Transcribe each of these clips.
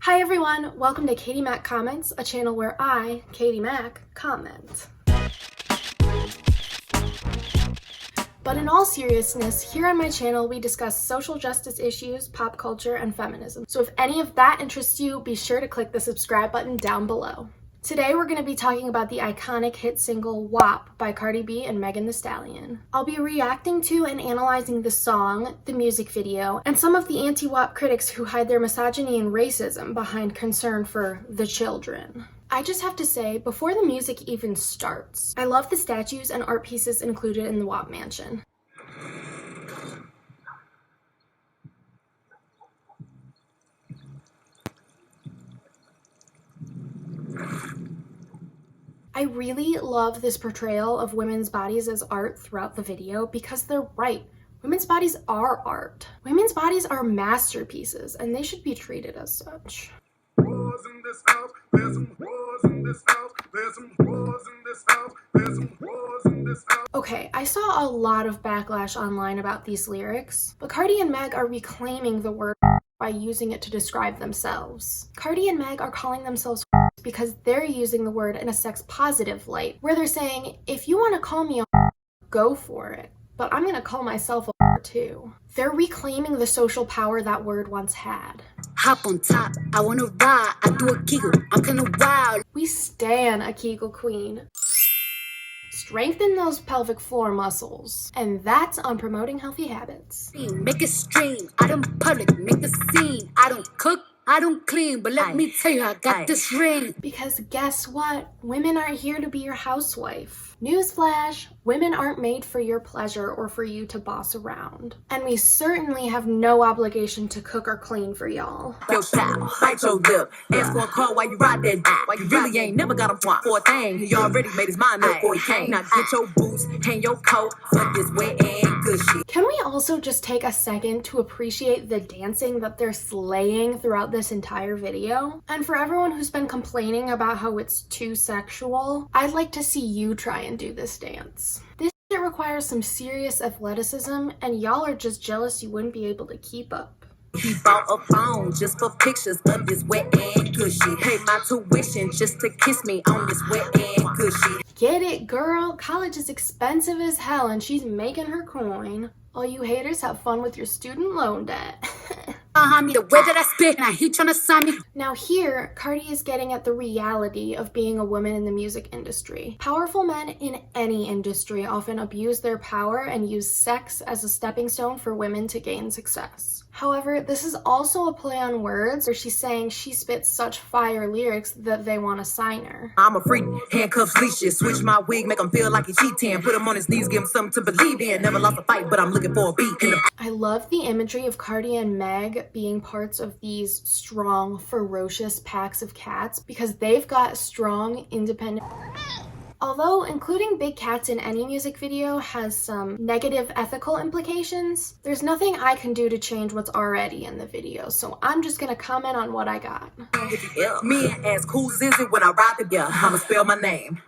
Hi everyone, welcome to Katie Mac Comments, a channel where I, Katie Mac, comment. But in all seriousness, here on my channel we discuss social justice issues, pop culture, and feminism. So if any of that interests you, be sure to click the subscribe button down below. Today we're going to be talking about the iconic hit single WAP by Cardi B and Megan Thee Stallion. I'll be reacting to and analyzing the song, the music video, and some of the anti-WAP critics who hide their misogyny and racism behind concern for the children. I just have to say, before the music even starts, I love the statues and art pieces included in the WAP mansion. I really love this portrayal of women's bodies as art throughout the video because they're right. Women's bodies are art. Women's bodies are masterpieces and they should be treated as such. Okay, I saw a lot of backlash online about these lyrics, but Cardi and Meg are reclaiming the word by using it to describe themselves. Cardi and Meg are calling themselves because they're using the word in a sex-positive light, where they're saying, if you want to call me a go for it, but I'm gonna call myself a too. They're reclaiming the social power that word once had. Hop on top, I wanna ride, I do a giggle, I'm kinda wild. We stan a Kegel queen. Strengthen those pelvic floor muscles, and that's on promoting healthy habits. Make it stream, I don't public, make the scene. I don't cook, I don't clean, but let me tell you, I got this ring. Because guess what? Women aren't here to be your housewife. Newsflash, women aren't made for your pleasure or for you to boss around. And we certainly have no obligation to cook or clean for y'all. Your style, bite your lip, ask for a call while you ride that dick. While you really ain't never got a want for a thing. He already made his mind up before he came. Now get your boots, hang your coat, fuck this wet and gushy. Can we also just take a second to appreciate the dancing that they're slaying throughout this entire video? And for everyone who's been complaining about how it's too sexual, I'd like to see you try and do this dance. This shit requires some serious athleticism, and y'all are just jealous you wouldn't be able to keep up. He bought a phone just for pictures of this wet and gushy. Pay my tuition just to kiss me on this wet and gushy. Get it, girl? College is expensive as hell and she's making her coin. All you haters have fun with your student loan debt. The way that I spit, and I heat trying to sign me. Now here, Cardi is getting at the reality of being a woman in the music industry. Powerful men in any industry often abuse their power and use sex as a stepping stone for women to gain success. However, this is also a play on words where she's saying she spits such fire lyrics that they want to sign her. I'm a freak, handcuffs, leashes, switch my wig, make him feel like he's cheating. Put him on his knees, give him something to believe in. Never lost a fight, but I'm looking for a beat. I love the imagery of Cardi and Meg being parts of these strong, ferocious packs of cats because they've got strong, independent... Although including big cats in any music video has some negative ethical implications, there's nothing I can do to change what's already in the video, so I'm just gonna comment on what I got. Me ask who's is it when I ride the girl, I'ma spell my name.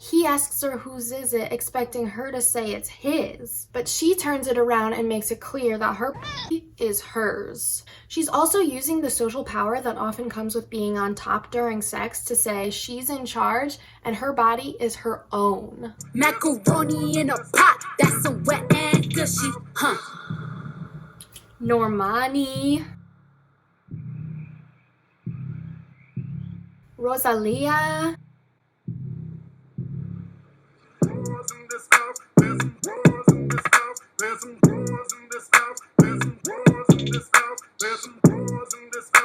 He asks her whose is it, expecting her to say it's his, but she turns it around and makes it clear that her is hers. She's also using the social power that often comes with being on top during sex to say she's in charge and her body is her own. Macaroni in a pot, that's some wet and gushy, huh? Normani. Rosalia.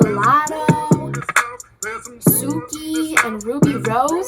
Lotto, Suki, and Ruby Rose.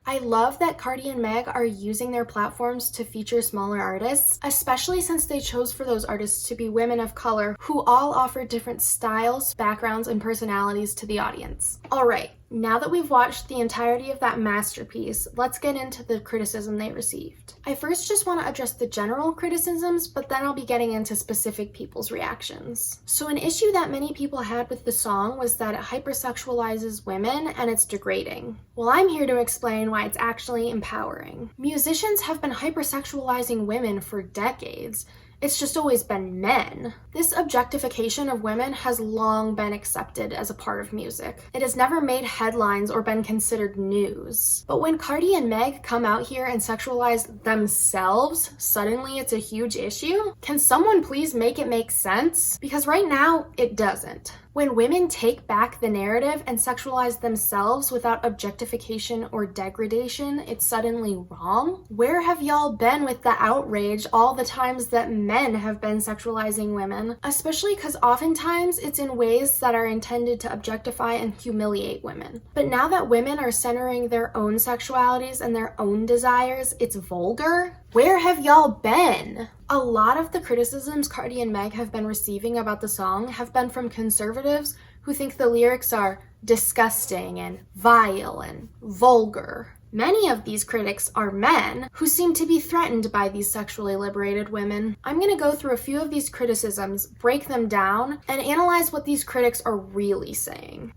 I love that Cardi and Meg are using their platforms to feature smaller artists, especially since they chose for those artists to be women of color who all offer different styles, backgrounds, and personalities to the audience. Alright, Now that we've watched the entirety of that masterpiece, let's get into the criticism they received. I first just want to address the general criticisms, but then I'll be getting into specific people's reactions. So an issue that many people had with the song was that it hypersexualizes women and it's degrading. Well, I'm here to explain why it's actually empowering. Musicians have been hypersexualizing women for decades. It's just always been men. This objectification of women has long been accepted as a part of music. It has never made headlines or been considered news. But when Cardi and Meg come out here and sexualize themselves, suddenly it's a huge issue? Can someone please make it make sense? Because right now, it doesn't. When women take back the narrative and sexualize themselves without objectification or degradation, it's suddenly wrong? Where have y'all been with the outrage all the times that men have been sexualizing women? Especially because oftentimes it's in ways that are intended to objectify and humiliate women. But now that women are centering their own sexualities and their own desires, it's vulgar? Where have y'all been? A lot of the criticisms Cardi and Meg have been receiving about the song have been from conservatives who think the lyrics are disgusting and vile and vulgar. Many of these critics are men who seem to be threatened by these sexually liberated women. I'm going to go through a few of these criticisms, break them down, and analyze what these critics are really saying.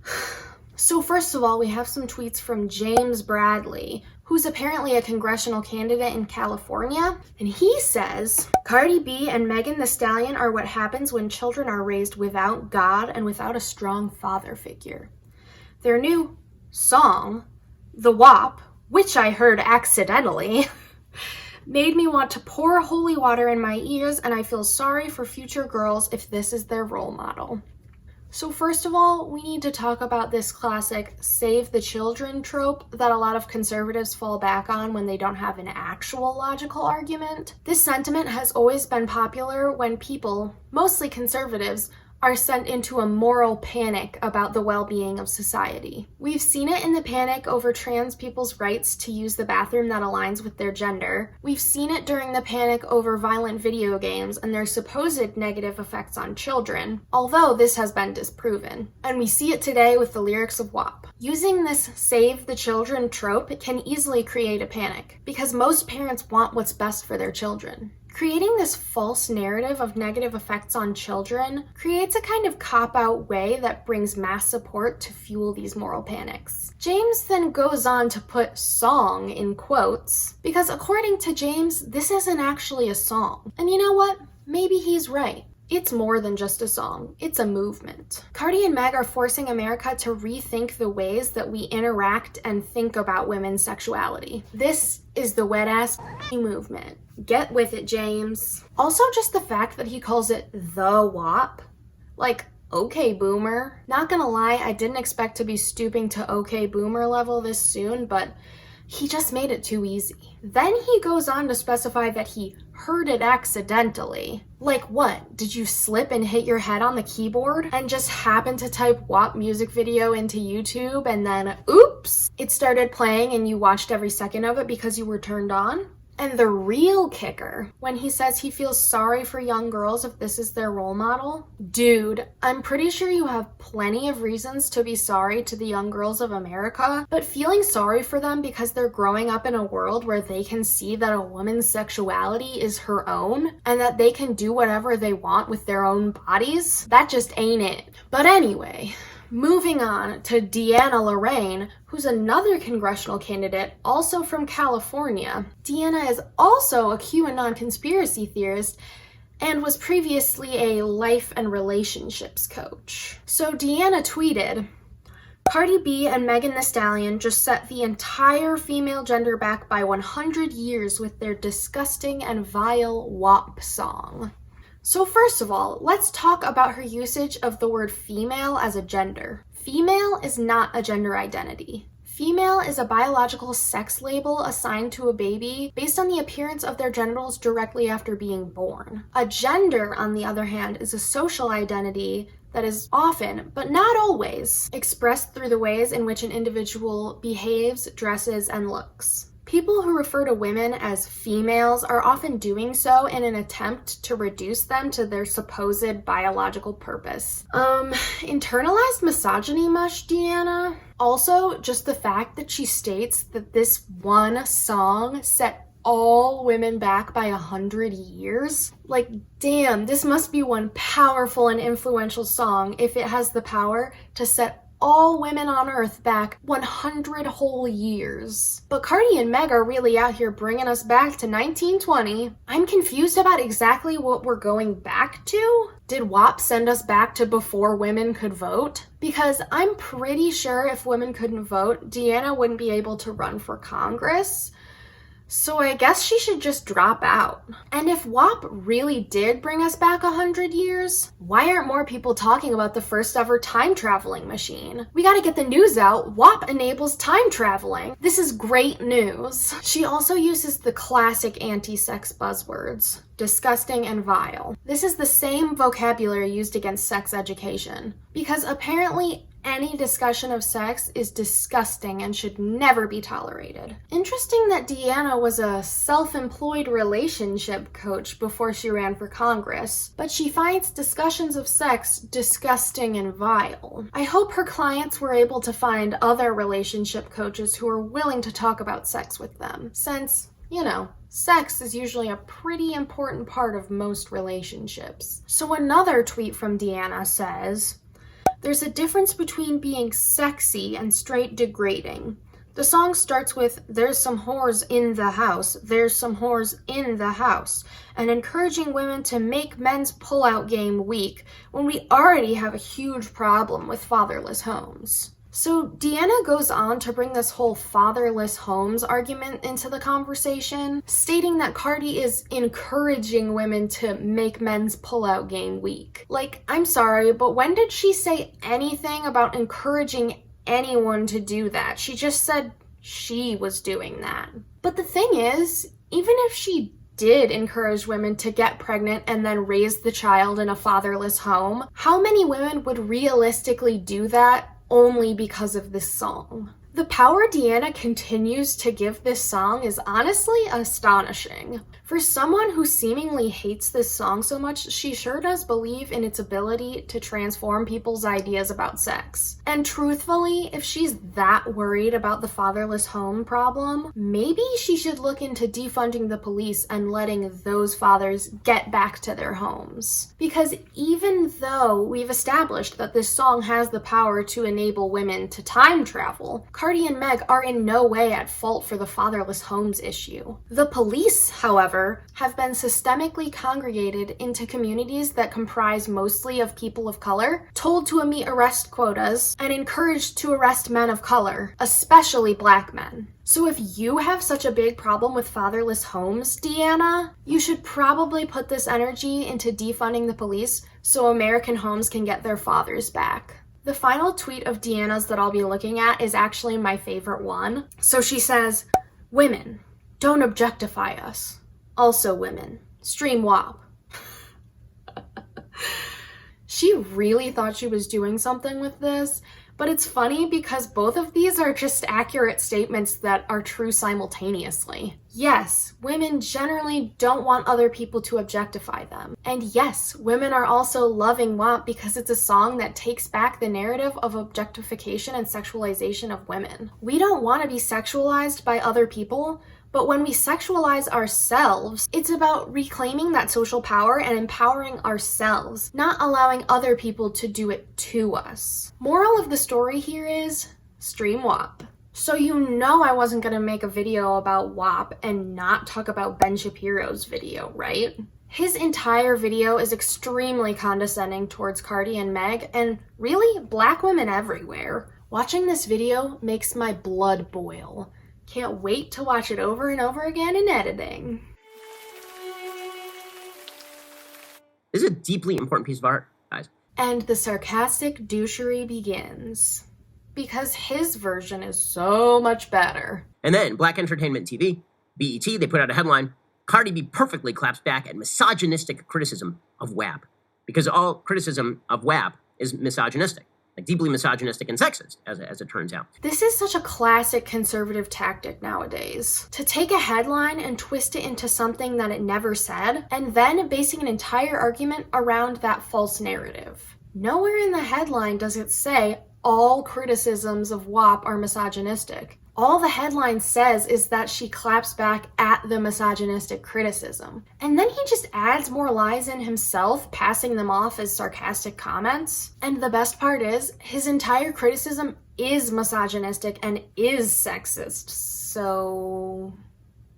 So first of all, we have some tweets from James Bradley, who's apparently a congressional candidate in California, and he says, Cardi B and Megan Thee Stallion are what happens when children are raised without God and without a strong father figure. Their new song, the WAP, which I heard accidentally, made me want to pour holy water in my ears, and I feel sorry for future girls if this is their role model. So first of all, we need to talk about this classic save the children trope that a lot of conservatives fall back on when they don't have an actual logical argument. This sentiment has always been popular when people, mostly conservatives, are sent into a moral panic about the well-being of society. We've seen it in the panic over trans people's rights to use the bathroom that aligns with their gender. We've seen it during the panic over violent video games and their supposed negative effects on children, although this has been disproven. And we see it today with the lyrics of WAP. Using this save the children trope can easily create a panic, because most parents want what's best for their children. Creating this false narrative of negative effects on children creates a kind of cop-out way that brings mass support to fuel these moral panics. James then goes on to put song in quotes, because according to James, this isn't actually a song. And you know what? Maybe he's right. It's more than just a song, it's a movement. Cardi and Meg are forcing America to rethink the ways that we interact and think about women's sexuality. This is the wet-ass movement. Get with it, James. Also, just the fact that he calls it the WAP. Like, okay, boomer. Not gonna lie, I didn't expect to be stooping to okay, boomer level this soon, but he just made it too easy. Then he goes on to specify that he heard it accidentally. Like what? Did you slip and hit your head on the keyboard and just happen to type WAP music video into YouTube and then oops, it started playing and you watched every second of it because you were turned on? And the real kicker, when he says he feels sorry for young girls if this is their role model, dude, I'm pretty sure you have plenty of reasons to be sorry to the young girls of America, but feeling sorry for them because they're growing up in a world where they can see that a woman's sexuality is her own and that they can do whatever they want with their own bodies, that just ain't it. But anyway, moving on to Deanna Lorraine, who's another congressional candidate, also from California. Deanna is also a QAnon conspiracy theorist and was previously a life and relationships coach. So Deanna tweeted, Cardi B and Megan Thee Stallion just set the entire female gender back by 100 years with their disgusting and vile WAP song. So first of all, let's talk about her usage of the word female as a gender. Female is not a gender identity. Female is a biological sex label assigned to a baby based on the appearance of their genitals directly after being born. A gender, on the other hand, is a social identity that is often, but not always, expressed through the ways in which an individual behaves, dresses, and looks. People who refer to women as females are often doing so in an attempt to reduce them to their supposed biological purpose. Internalized misogyny much, Deanna? Also, just the fact that she states that this one song set all women back by 100 years? Like, damn, this must be one powerful and influential song if it has the power to set all women on Earth back 100 whole years. But Cardi and Meg are really out here bringing us back to 1920. I'm confused about exactly what we're going back to. Did WAP send us back to before women could vote? Because I'm pretty sure if women couldn't vote, Deanna wouldn't be able to run for Congress. So I guess she should just drop out. And if WAP really did bring us back 100 years, why aren't more people talking about the first ever time traveling machine? We gotta get the news out. WAP enables time traveling. This is great news. She also uses the classic anti-sex buzzwords: disgusting and vile. This is the same vocabulary used against sex education, because apparently any discussion of sex is disgusting and should never be tolerated. Interesting that Deanna was a self-employed relationship coach before she ran for Congress, but she finds discussions of sex disgusting and vile. I hope her clients were able to find other relationship coaches who are willing to talk about sex with them, since, you know, sex is usually a pretty important part of most relationships. So another tweet from Deanna says, "There's a difference between being sexy and straight degrading. The song starts with, 'There's some whores in the house, there's some whores in the house,' and encouraging women to make men's pullout game weak when we already have a huge problem with fatherless homes." So Deanna goes on to bring this whole fatherless homes argument into the conversation, stating that Cardi is encouraging women to make men's pullout game weak. Like, I'm sorry, but when did she say anything about encouraging anyone to do that? She just said she was doing that. But the thing is, even if she did encourage women to get pregnant and then raise the child in a fatherless home, how many women would realistically do that only because of this song? The power Deanna continues to give this song is honestly astonishing. For someone who seemingly hates this song so much, she sure does believe in its ability to transform people's ideas about sex. And truthfully, if she's that worried about the fatherless home problem, maybe she should look into defunding the police and letting those fathers get back to their homes. Because even though we've established that this song has the power to enable women to time travel, Cardi and Meg are in no way at fault for the fatherless homes issue. The police, however, have been systemically congregated into communities that comprise mostly of people of color, told to meet arrest quotas, and encouraged to arrest men of color, especially Black men. So if you have such a big problem with fatherless homes, Deanna, you should probably put this energy into defunding the police so American homes can get their fathers back. The final tweet of Deanna's that I'll be looking at is actually my favorite one. So she says, "Women, don't objectify us. Also women, stream WAP." She really thought she was doing something with this, but it's funny because both of these are just accurate statements that are true simultaneously. Yes, women generally don't want other people to objectify them. And yes, women are also loving WAP because it's a song that takes back the narrative of objectification and sexualization of women. We don't want to be sexualized by other people, but when we sexualize ourselves, it's about reclaiming that social power and empowering ourselves, not allowing other people to do it to us. Moral of the story here is, stream WAP. So you know I wasn't gonna make a video about WAP and not talk about Ben Shapiro's video, right? His entire video is extremely condescending towards Cardi and Meg, and really, Black women everywhere. Watching this video makes my blood boil. Can't wait to watch it over and over again in editing. This is a deeply important piece of art, guys. And the sarcastic douchery begins. Because his version is so much better. And then Black Entertainment TV, BET, they put out a headline, "Cardi B perfectly claps back at misogynistic criticism of WAP." Because all criticism of WAP is misogynistic. Like, deeply misogynistic and sexist, as it turns out. This is such a classic conservative tactic nowadays. To take a headline and twist it into something that it never said, and then basing an entire argument around that false narrative. Nowhere in the headline does it say all criticisms of WAP are misogynistic. All the headline says is that she claps back at the misogynistic criticism. And then he just adds more lies in himself, passing them off as sarcastic comments. And the best part is, his entire criticism is misogynistic and is sexist. So...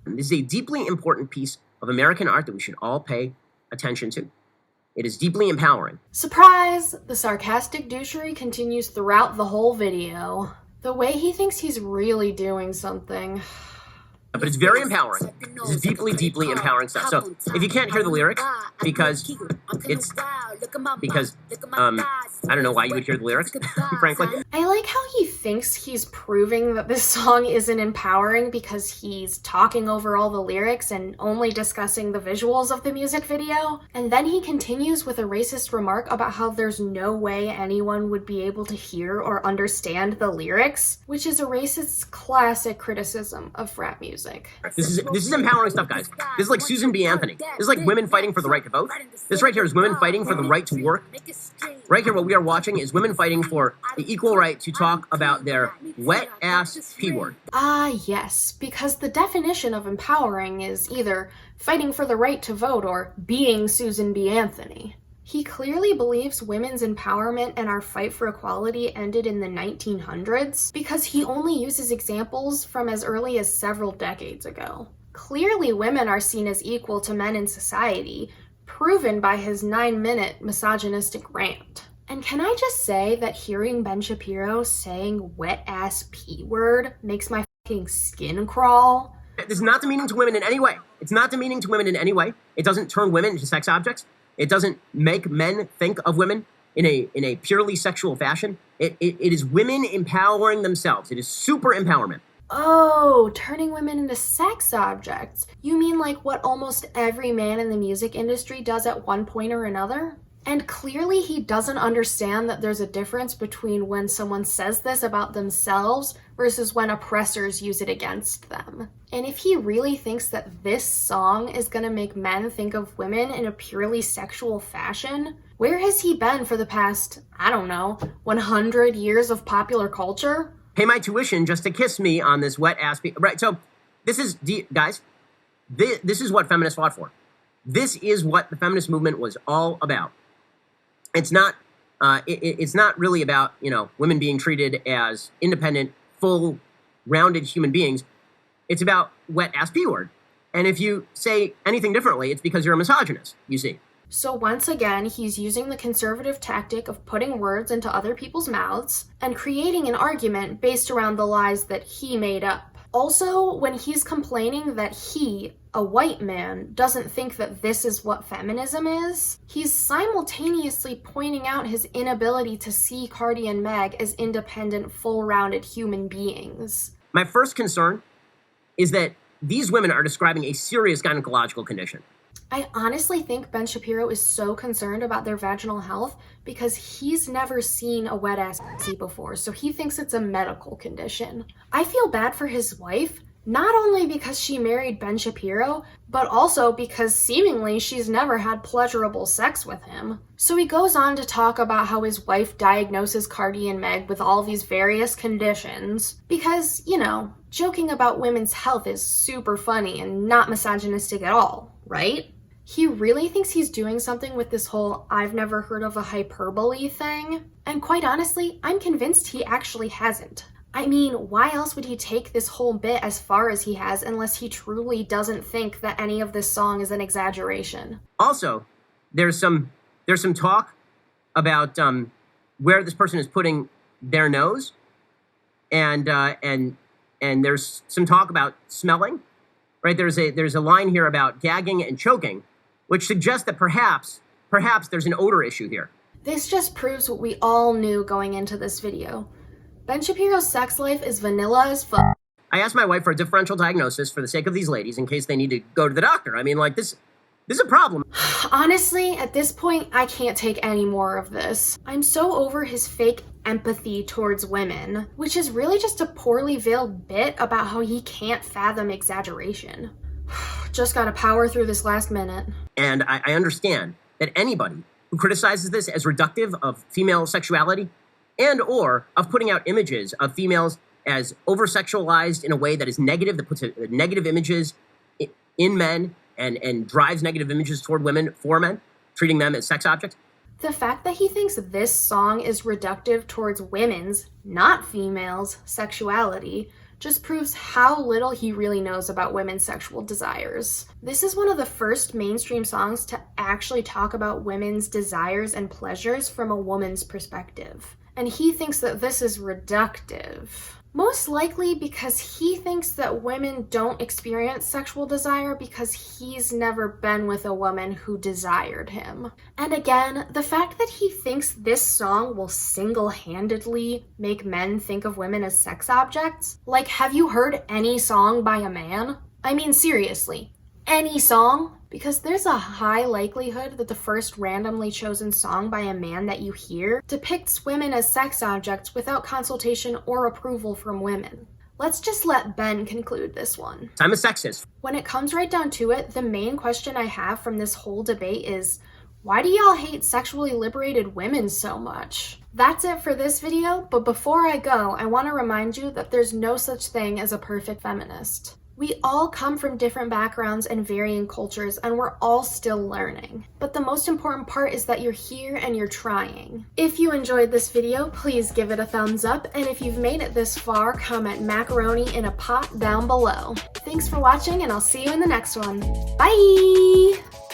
This is a deeply important piece of American art that we should all pay attention to. It is deeply empowering. Surprise! The sarcastic douchery continues throughout the whole video. The way he thinks he's really doing something. But it's very empowering. This is deeply, deeply empowering stuff. So if you can't hear the lyrics, because I don't know why you would hear the lyrics, frankly. I like how he thinks he's proving that this song isn't empowering because he's talking over all the lyrics and only discussing the visuals of the music video. And then he continues with a racist remark about how there's no way anyone would be able to hear or understand the lyrics, which is a racist's classic criticism of rap music. This is empowering stuff, guys. This is like Susan B. Anthony. This is like women fighting for the right to vote. This right here is women fighting for the right to work. Right here, what we are watching is women fighting for the equal right to talk about their wet-ass P-word. Ah, yes, because the definition of empowering is either fighting for the right to vote or being Susan B. Anthony. He clearly believes women's empowerment and our fight for equality ended in the 1900s because he only uses examples from as early as several decades ago. Clearly, women are seen as equal to men in society, proven by his 9-minute misogynistic rant. And can I just say that hearing Ben Shapiro saying wet-ass P-word makes my fucking skin crawl? This is not demeaning to women in any way. It's not demeaning to women in any way. It doesn't turn women into sex objects. It doesn't make men think of women in a purely sexual fashion. It is women empowering themselves. It is super empowerment. Oh, turning women into sex objects. You mean like what almost every man in the music industry does at one point or another? And clearly he doesn't understand that there's a difference between when someone says this about themselves versus when oppressors use it against them. And if he really thinks that this song is gonna make men think of women in a purely sexual fashion, where has he been for the past, I don't know, 100 years of popular culture? Pay my tuition just to kiss me on this wet-ass... Right, so this is... Guys, this is what feminists fought for. This is what the feminist movement was all about. It's not really about, women being treated as independent, full, rounded human beings. It's about wet-ass P-word. And if you say anything differently, it's because you're a misogynist, you see. So once again, he's using the conservative tactic of putting words into other people's mouths and creating an argument based around the lies that he made up. Also, when he's complaining that he, a white man, doesn't think that this is what feminism is, he's simultaneously pointing out his inability to see Cardi and Meg as independent, full-rounded human beings. My first concern is that these women are describing a serious gynecological condition. I honestly think Ben Shapiro is so concerned about their vaginal health because he's never seen a wet-ass pussy before, so he thinks it's a medical condition. I feel bad for his wife, not only because she married Ben Shapiro, but also because seemingly she's never had pleasurable sex with him. So he goes on to talk about how his wife diagnoses Cardi and Meg with all these various conditions because, joking about women's health is super funny and not misogynistic at all, right? He really thinks he's doing something with this whole I've never heard of a hyperbole thing. And quite honestly, I'm convinced he actually hasn't. I mean, why else would he take this whole bit as far as he has unless he truly doesn't think that any of this song is an exaggeration? Also, there's some talk about where this person is putting their nose, and there's some talk about smelling. Right? There's a line here about gagging and choking, which suggests that perhaps there's an odor issue here. This just proves what we all knew going into this video. Ben Shapiro's sex life is vanilla as fuck. I asked my wife for a differential diagnosis for the sake of these ladies in case they need to go to the doctor. I mean, this is a problem. Honestly, at this point, I can't take any more of this. I'm so over his fake empathy towards women, which is really just a poorly veiled bit about how he can't fathom exaggeration. Just gotta power through this last minute. And I understand that anybody who criticizes this as reductive of female sexuality and or of putting out images of females as over-sexualized in a way that is negative, that puts negative images in men and drives negative images toward women for men, treating them as sex objects. The fact that he thinks this song is reductive towards women's, not females', sexuality just proves how little he really knows about women's sexual desires. This is one of the first mainstream songs to actually talk about women's desires and pleasures from a woman's perspective. And he thinks that this is reductive. Most likely because he thinks that women don't experience sexual desire because he's never been with a woman who desired him. And again, the fact that he thinks this song will single-handedly make men think of women as sex objects? Like, have you heard any song by a man? I mean, seriously, any song? Because there's a high likelihood that the first randomly chosen song by a man that you hear depicts women as sex objects without consultation or approval from women. Let's just let Ben conclude this one. I'm a sexist. When it comes right down to it, the main question I have from this whole debate is, why do y'all hate sexually liberated women so much? That's it for this video, but before I go, I want to remind you that there's no such thing as a perfect feminist. We all come from different backgrounds and varying cultures, and we're all still learning. But the most important part is that you're here and you're trying. If you enjoyed this video, please give it a thumbs up, and if you've made it this far, comment macaroni in a pot down below. Thanks for watching, and I'll see you in the next one. Bye!